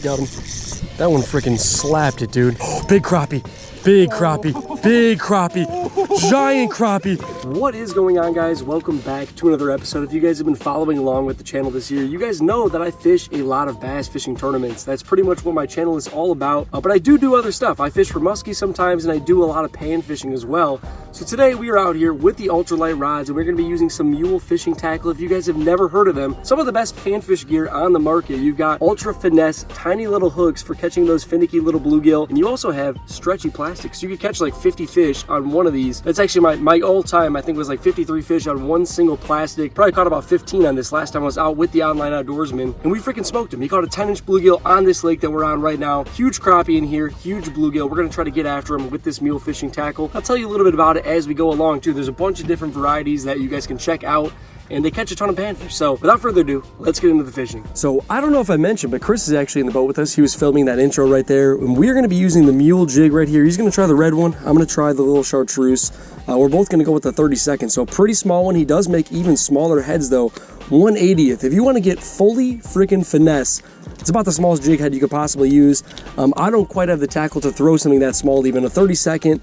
got him. That one freaking slapped it, dude. Big crappie. Big crappie, big crappie, giant crappie. What is going on, guys? Welcome back to another episode. If you guys have been following along with the channel this year, you guys know that I fish a lot of bass fishing tournaments. That's pretty much what my channel is all about. But I do other stuff. I fish for muskie sometimes, and I do a lot of pan fishing as well. So today we are out here with the ultralight rods, and we're going to be using some Mule Fishing tackle. If you guys have never heard of them, some of the best panfish gear on the market. You've got ultra finesse, tiny little hooks for catching those finicky little bluegill, and you also have stretchy plastic. So you could catch like 50 fish on one of these. That's actually my all-time, I think, was like 53 fish on one single plastic. Probably caught about 15 on this last time I was out with the online outdoorsman, and we freaking smoked him. He caught a 10-inch bluegill on this lake that we're on right now. Huge crappie in here, huge bluegill. We're gonna try to get after him with this Mule Fishing tackle. I'll tell you a little bit about it as we go along too. There's a bunch of different varieties that you guys can check out, and they catch a ton of panfish. So without further ado, let's get into the fishing. So I don't know if I mentioned, but Chris is actually in the boat with us. He was filming that intro right there, and we're going to be using the Mule jig right here. He's going to try the red one. I'm going to try the little chartreuse. We're both going to go with the 32nd, so a pretty small one. He does make even smaller heads though. 1/80th. If you want to get fully freaking finesse, it's about the smallest jig head you could possibly use. I don't quite have the tackle to throw something that small. Even a 32nd,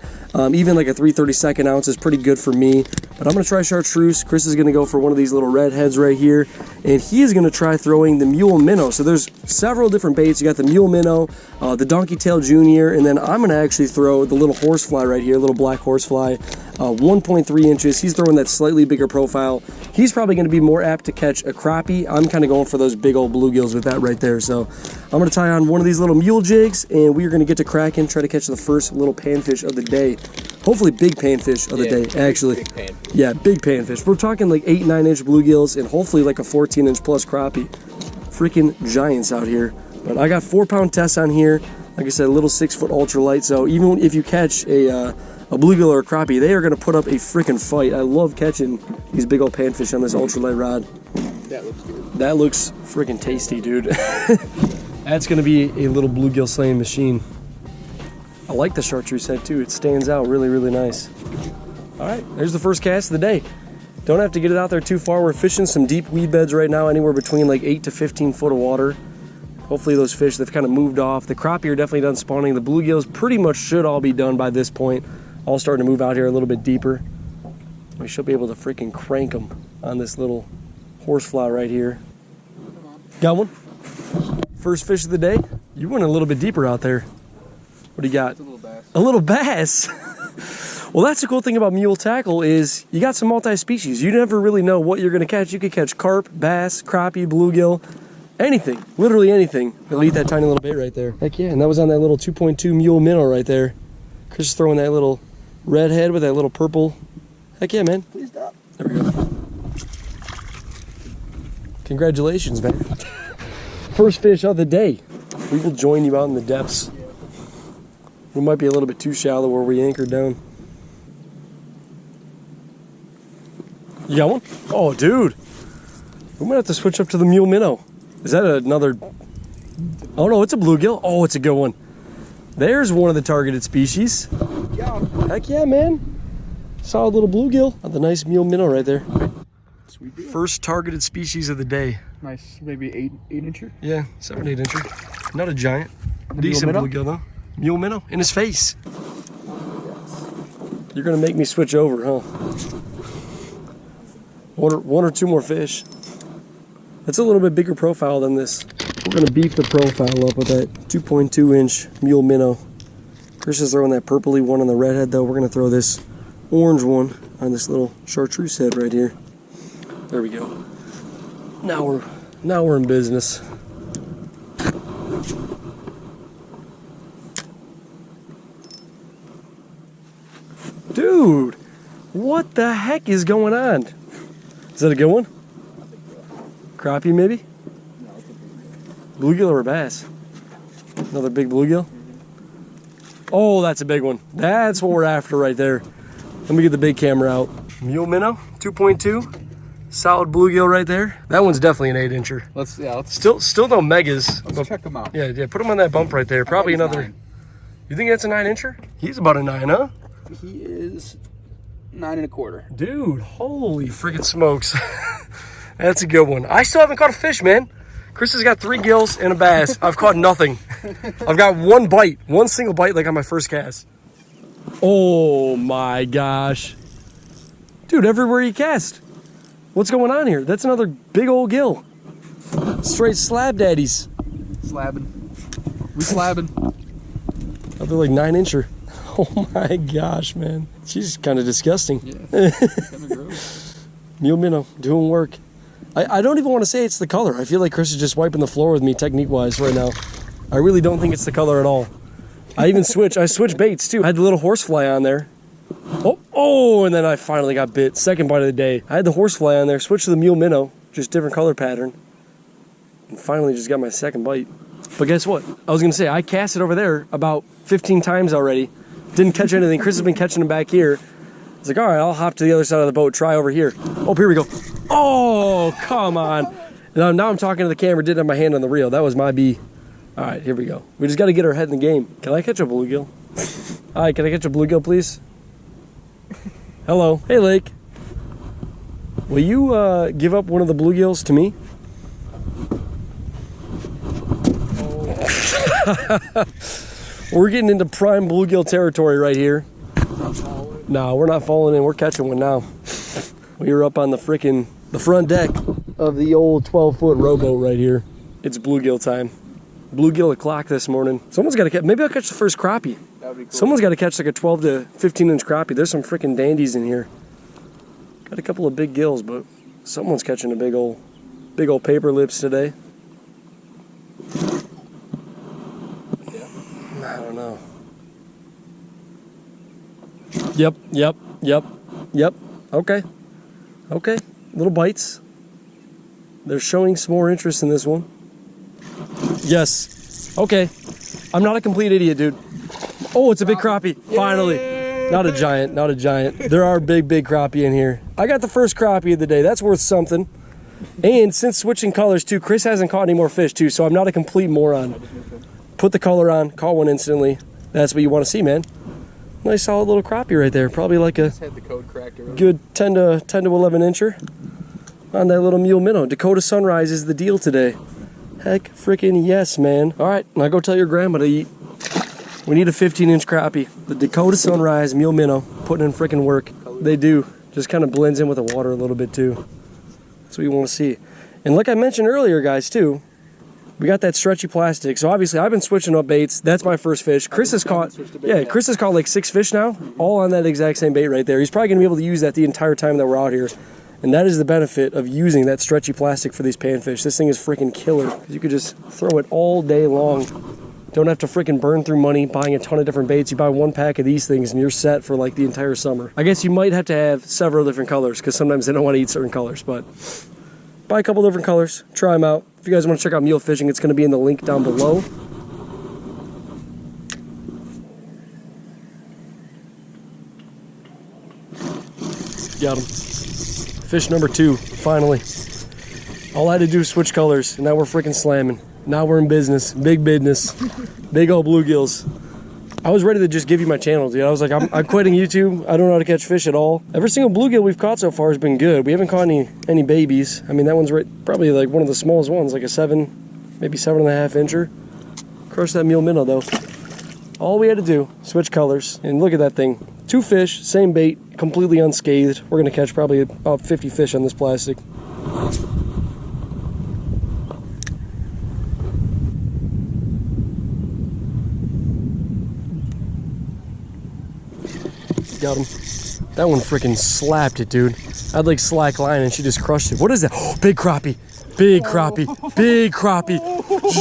even like a 3/32 ounce is pretty good for me. But I'm going to try chartreuse. Chris is going to go for one of these little red heads right here, and he is going to try throwing the Mule minnow. So there's several different baits. You got the Mule minnow, the donkey tail junior, and then I'm going to actually throw the little horsefly right here, little black horsefly, 1.3 inches. He's throwing that slightly bigger profile. He's probably going to be more apt to catch a crappie. I'm kind of going for those big old bluegills with that right there. So I'm going to tie on one of these little mule jigs, and we are going to get to cracking, try to catch the first little panfish of the day. Hopefully big panfish of the day, actually. Big pan. Yeah, big panfish. We're talking like 8-9 inch bluegills and hopefully like a 14-inch plus crappie. Freaking giants out here. But I got 4-pound tests on here. Like I said, a little 6-foot ultralight. So even if you catch a bluegill or a crappie, they are going to put up a freaking fight. I love catching these big old panfish on this ultralight rod. That looks good. That looks freaking tasty, dude. That's going to be a little bluegill slaying machine. I like the chartreuse head too. It stands out really, really nice. All right, there's the first cast of the day. Don't have to get it out there too far. We're fishing some deep weed beds right now, anywhere between like 8 to 15 foot of water. Hopefully those fish, they've kind of moved off. The crappie are definitely done spawning. The bluegills pretty much should all be done by this point. All starting to move out here a little bit deeper. We should be able to freaking crank them on this little horsefly right here. Got one? First fish of the day? You went a little bit deeper out there. What do you got? It's a little bass. A little bass? Well, that's the cool thing about Mule tackle is you got some multi-species. You never really know what you're going to catch. You could catch carp, bass, crappie, bluegill, anything. Literally anything. It'll eat that tiny little bait right there. Heck yeah, and that was on that little 2.2 Mule minnow right there. Chris is throwing that little red head with that little purple. Heck yeah, man. Please stop. There we go. Congratulations, man. First fish of the day. We will join you out in the depths. We might be a little bit too shallow where we anchored down. You got one? Oh, dude. We might have to switch up to the Mule minnow. Is that another? Oh, no, it's a bluegill. Oh, it's a good one. There's one of the targeted species. Heck yeah, man. Solid little bluegill. Oh, the nice Mule minnow right there. Sweet deal. First targeted species of the day. Nice, maybe 8-incher. Yeah, 7-8 incher. Not a giant. Decent bluegill though. Mule minnow in his face. You're gonna make me switch over, huh? One or two more fish. That's a little bit bigger profile than this. We're gonna beef the profile up with that 2.2 inch Mule minnow. Chris is throwing that purpley one on the red head though. We're gonna throw this orange one on this little chartreuse head right here. There we go. Now we're in business. Dude, what the heck is going on? Is that a good one? Crappie maybe? Bluegill or a bass? Another big bluegill? Oh, that's a big one. That's what we're after right there. Let me get the big camera out. Mule minnow, 2.2. Solid bluegill right there. That one's definitely an 8-incher. Still no megas. Let's check them out. Yeah, put him on that bump right there. Probably another. 9. You think that's a 9-incher? He's about a 9, huh? He is 9 1/4. Dude, holy freaking smokes. That's a good one. I still haven't caught a fish, man. Chris has got 3 gills and a bass. I've caught nothing. I've got one bite, one single bite like on my first cast. Oh my gosh. Dude, everywhere you cast. What's going on here? That's another big old gill. Straight slab daddies. Slabbing. We slabbing. Oh, they're like 9-incher. Oh my gosh, man. She's kind of disgusting. Yeah, kind of gross. Mule minnow, doing work. I don't even want to say it's the color. I feel like Chris is just wiping the floor with me technique-wise right now. I really don't think it's the color at all. I switched baits too. I had the little horsefly on there. Oh, and then I finally got bit. Second bite of the day. I had the horsefly on there, switched to the mule minnow, just different color pattern. And finally just got my second bite. But guess what? I was going to say, I cast it over there about 15 times already. Didn't catch anything. Chris has been catching them back here. I was like, all right, I'll hop to the other side of the boat, try over here. Oh, here we go. Oh, come on. Now I'm talking to the camera, didn't have my hand on the reel. That was my B. All right, here we go. We just got to get our head in the game. Can I catch a bluegill? All right, can I catch a bluegill, please? Hello. Hey, Lake. Will you give up one of the bluegills to me? We're getting into prime bluegill territory right here. No, we're not falling in. We're catching one now. We were up on the front deck of the old 12-foot rowboat right here. It's bluegill time. Bluegill o'clock this morning. Someone's got to catch. Maybe I'll catch the first crappie. That would be cool. Someone's got to catch like a 12 to 15-inch crappie. There's some freaking dandies in here. Got a couple of big gills, but someone's catching a big old paper lips today. I don't know. Yep. Okay. Little bites. They're showing some more interest in this one. Yes. Okay. I'm not a complete idiot, dude. Oh, it's a big crappie. Finally. Not a giant. There are big crappie in here. I got the first crappie of the day. That's worth something. And since switching colors too, Chris hasn't caught any more fish too, so I'm not a complete moron. Put the color on, caught one instantly. That's what you want to see, man. Nice solid little crappie right there. Probably like a good 10 to 11 incher on that little mule minnow. Dakota Sunrise is the deal today. Heck freaking yes, man. All right, now go tell your grandma to eat. We need a 15-inch crappie. The Dakota Sunrise mule minnow, putting in freaking work. They do. Just kind of blends in with the water a little bit too. That's what you want to see. And like I mentioned earlier, guys, too, we got that stretchy plastic. So obviously I've been switching up baits. That's my first fish. Chris has caught like 6 fish now, all on that exact same bait right there. He's probably gonna be able to use that the entire time that we're out here. And that is the benefit of using that stretchy plastic for these panfish. This thing is freaking killer. You could just throw it all day long. Don't have to freaking burn through money buying a ton of different baits. You buy one pack of these things and you're set for like the entire summer. I guess you might have to have several different colors because sometimes they don't want to eat certain colors, but buy a couple different colors, try them out. If you guys want to check out Mule Fishing, it's going to be in the link down below. Got him. Fish number 2, finally. All I had to do was switch colors, and now we're freaking slamming. Now we're in business, big business, big old bluegills. I was ready to just give you my channel, dude. I was like, I'm quitting YouTube. I don't know how to catch fish at all. Every single bluegill we've caught so far has been good. We haven't caught any babies. I mean, that one's probably like one of the smallest ones, like a 7, maybe 7.5 incher. Crushed that mule minnow though. All we had to do, switch colors, and look at that thing. 2 fish, same bait, completely unscathed. We're gonna catch probably about 50 fish on this plastic. Got him. That one freaking slapped it, dude. I had like slack line and she just crushed it. What is that? Oh, big crappie. Big crappie. Big crappie.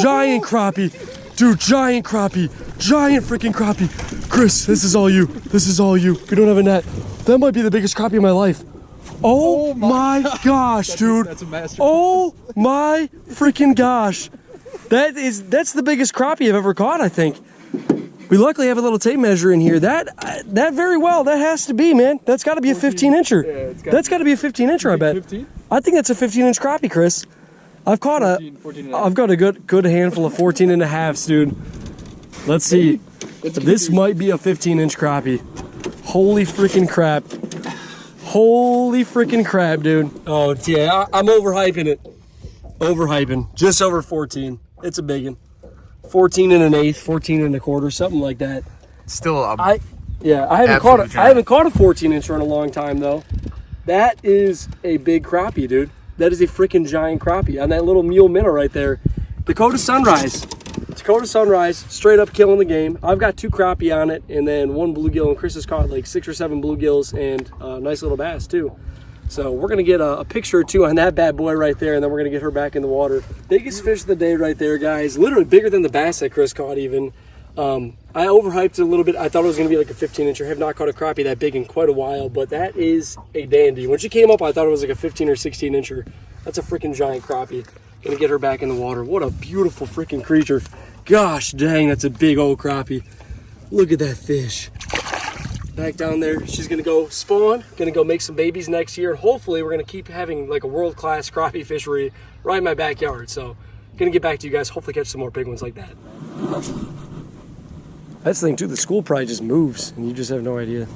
Giant crappie. Dude, giant crappie. Giant freaking crappie. Chris, this is all you. This is all you. We don't have a net. That might be the biggest crappie of my life. Oh my gosh, dude. That's a masterpiece. Oh my freaking gosh. That's the biggest crappie I've ever caught, I think. We luckily have a little tape measure in here. That very well, that has to be, man. That's got to be a 15-incher. Yeah, that's got to be a 15-incher, I bet. 15? I think that's a 15-inch crappie, Chris. I've caught I've got a good handful of 14.5s, dude. Let's see. This might be a 15-inch crappie. Holy freaking crap. Holy freaking crap, dude. Oh, yeah, I'm overhyping it. Overhyping. Just over 14. It's a big one. 14 and an eighth, 14 and a quarter, something like that. Still, I haven't caught a 14 incher in a long time though. That is a big crappie, dude. That is a freaking giant crappie on that little mule minnow right there. Dakota Sunrise. Dakota Sunrise, straight up killing the game. I've got 2 crappie on it, and then 1 bluegill, and Chris has caught like 6 or 7 bluegills and a nice little bass too. So we're gonna get a picture or 2 on that bad boy right there, and then we're gonna get her back in the water. Biggest fish of the day right there, guys. Literally bigger than the bass that Chris caught even. I overhyped it a little bit. I thought it was gonna be like a 15 incher. I have not caught a crappie that big in quite a while, but that is a dandy. When she came up, I thought it was like a 15 or 16 incher. That's a freaking giant crappie. Gonna get her back in the water. What a beautiful freaking creature. Gosh dang, that's a big old crappie. Look at that fish. Back down there, she's gonna go spawn, gonna go make some babies next year, and hopefully we're gonna keep having like a world-class crappie fishery right in my backyard. So gonna get back to you guys, hopefully catch some more big ones like that. That's the thing too, the school probably just moves and you just have no idea.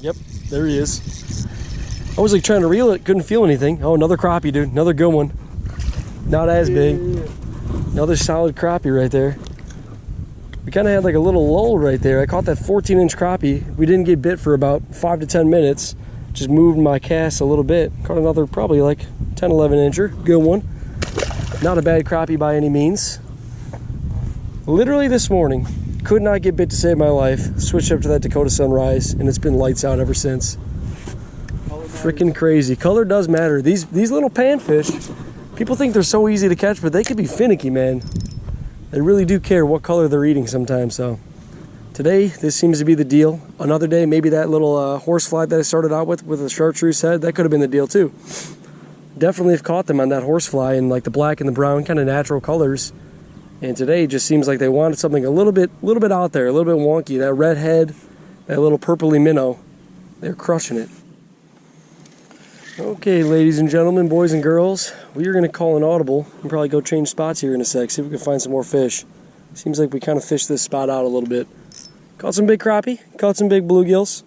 Yep, there he is. I was like trying to reel it, couldn't feel anything. Oh, another crappie, dude. Another good one. Not as big. Another solid crappie right there. We kind of had like a little lull right there. I caught that 14-inch crappie. We didn't get bit for about 5 to 10 minutes. Just moved my cast a little bit. Caught another probably like 10, 11-incher. Good one. Not a bad crappie by any means. Literally this morning, could not get bit to save my life. Switched up to that Dakota Sunrise, and it's been lights out ever since. Freaking crazy. Color does matter. These little panfish, people think they're so easy to catch, but they can be finicky, man. They really do care what color they're eating sometimes. So today, this seems to be the deal. Another day, maybe that little horsefly that I started out with a chartreuse head, that could have been the deal too. Definitely have caught them on that horsefly in like the black and the brown kind of natural colors. And today just seems like they wanted something a little bit out there, a little bit wonky. That red head, that little purpley minnow, they're crushing it. Okay, ladies and gentlemen, boys and girls, we are going to call an audible and probably go change spots here in a sec, see if we can find some more fish. Seems like we kind of fished this spot out a little bit. Caught some big crappie, caught some big bluegills.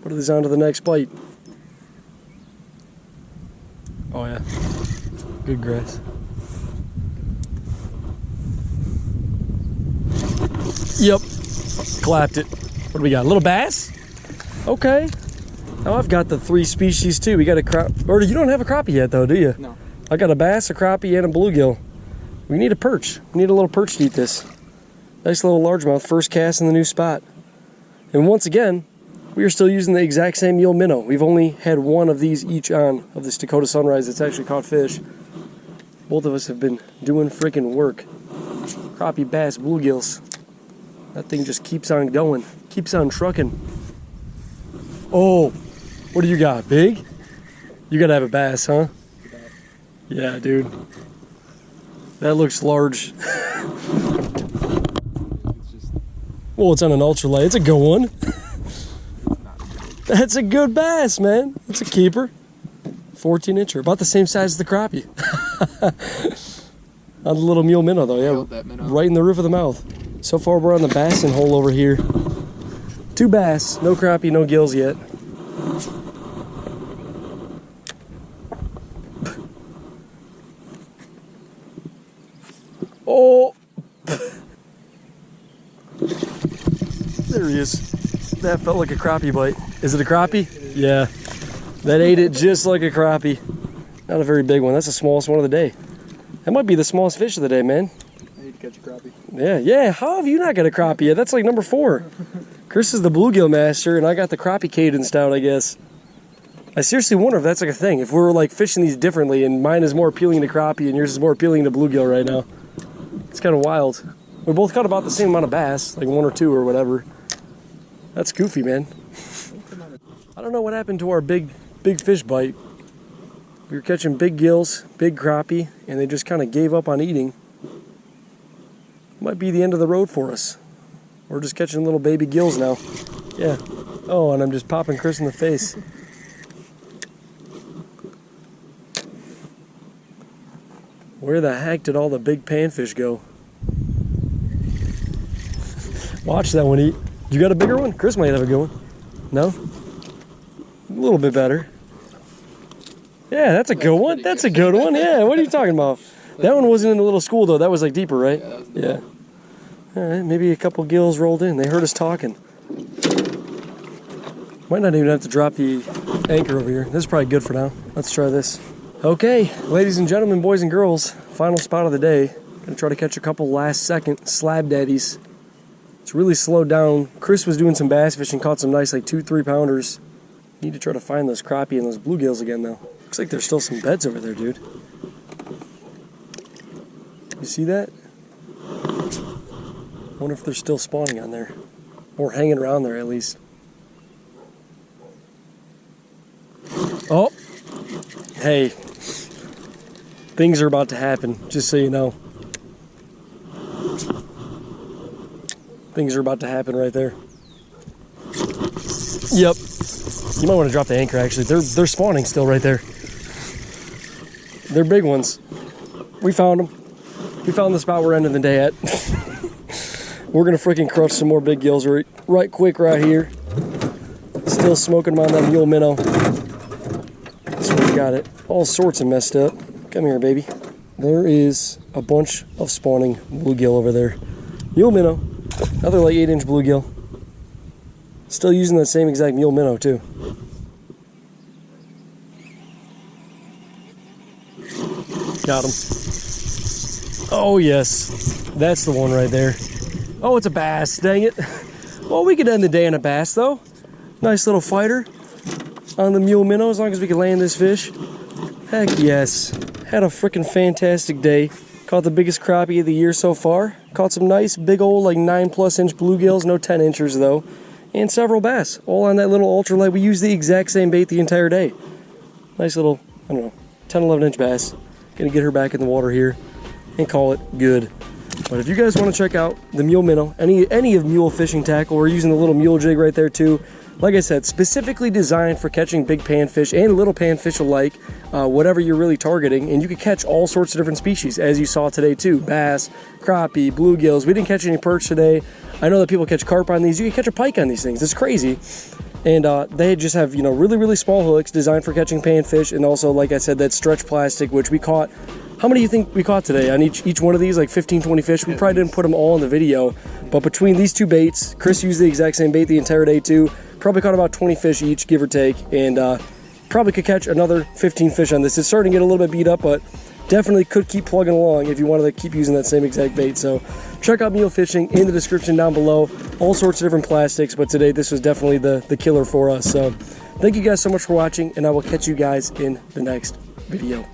Put these on to the next bite. Oh yeah, good grass. Yep, clapped it. What do we got? A little bass? Okay. Now I've got the 3 species too. We got a crappie. Or you don't have a crappie yet though, do you? No. I got a bass, a crappie, and a bluegill. We need a perch. We need a little perch to eat this. Nice little largemouth, first cast in the new spot. And once again, we are still using the exact same mule minnow. We've only had 1 of these each on of this Dakota Sunrise that's actually caught fish. Both of us have been doing freaking work. Crappie, bass, bluegills. That thing just keeps on going, keeps on trucking. Oh, what do you got? Big? You gotta have a bass, huh? Yeah, dude. That looks large. Well, it's on an ultralight. It's a good one. That's a good bass, man. It's a keeper. 14-incher, about the same size as the crappie. On the little mule minnow, though, yeah. Right in the roof of the mouth. So far, we're on the bassin hole over here. 2 bass, no crappie, no gills yet. Oh! There he is. That felt like a crappie bite. Is it a crappie? Yeah. That ate it just like a crappie. Not a very big one. That's the smallest one of the day. That might be the smallest fish of the day, man. I need to catch a crappie. Yeah. How have you not got a crappie yet? That's like number 4. Chris is the bluegill master, and I got the crappie cadence down, I guess. I seriously wonder if that's like a thing. If we're like fishing these differently, and mine is more appealing to crappie, and yours is more appealing to bluegill right now. It's kind of wild. We both caught about the same amount of bass, like 1 or 2 or whatever. That's goofy, man. I don't know what happened to our big fish bite. We were catching big gills, big crappie, and they just kind of gave up on eating. Might be the end of the road for us. We're just catching little baby gills now. Yeah. Oh, and I'm just popping Chris in the face. Where the heck did all the big panfish go? Watch that one eat. You got a bigger one? Chris might have a good one. No? A little bit better. Yeah, that's a good one. That's a good one. Yeah, what are you talking about? That one wasn't in the little school, though. That was like deeper, right? Yeah. All right, maybe a couple gills rolled in. They heard us talking. Might not even have to drop the anchor over here. This is probably good for now. Let's try this. Okay, ladies and gentlemen, boys and girls, final spot of the day. Gonna try to catch a couple last second slab daddies. It's really slowed down. Chris was doing some bass fishing, caught some nice like 2-3 pounders. Need to try to find those crappie and those bluegills again though. Looks like there's still some beds over there, dude. You see that? Wonder if they're still spawning on there. Or hanging around there at least. Oh! Hey. Things are about to happen, just so you know. Things are about to happen right there. Yep. You might want to drop the anchor actually. They're spawning still right there. They're big ones. We found them. We found the spot we're ending the day at. We're gonna freaking crush some more big gills right quick right here. Still smoking them on that mule minnow. That's where we got it. All sorts of messed up. Come here, baby. There is a bunch of spawning bluegill over there. Mule minnow. Another like 8-inch bluegill. Still using that same exact mule minnow too. Got him. Oh yes, that's the one right there. Oh, it's a bass, dang it. Well, we could end the day on a bass though. Nice little fighter on the mule minnow as long as we can land this fish. Heck yes. Had a freaking fantastic day. Caught the biggest crappie of the year so far. Caught some nice big old like 9+ inch bluegills, no 10 inchers though. And several bass, all on that little ultralight. We used the exact same bait the entire day. Nice little, I don't know, 10, 11 inch bass. Gonna get her back in the water here and call it good. But if you guys want to check out the mule minnow, any of Mule Fishing tackle, we're using the little mule jig right there too. Like I said, specifically designed for catching big panfish and little panfish alike, whatever you're really targeting. And you can catch all sorts of different species, as you saw today too. Bass, crappie, bluegills. We didn't catch any perch today. I know that people catch carp on these. You can catch a pike on these things. It's crazy. And they just have, you know, really, really small hooks designed for catching panfish. And also, like I said, that stretch plastic, which we caught. How many do you think we caught today on each one of these? Like 15, 20 fish? We probably didn't put them all in the video. But between these two baits, Chris used the exact same bait the entire day too. Probably caught about 20 fish each, give or take. And probably could catch another 15 fish on this. It's starting to get a little bit beat up, but definitely could keep plugging along if you wanted to keep using that same exact bait. So check out Mule Fishing in the description down below. All sorts of different plastics, but today this was definitely the killer for us. So thank you guys so much for watching, and I will catch you guys in the next video.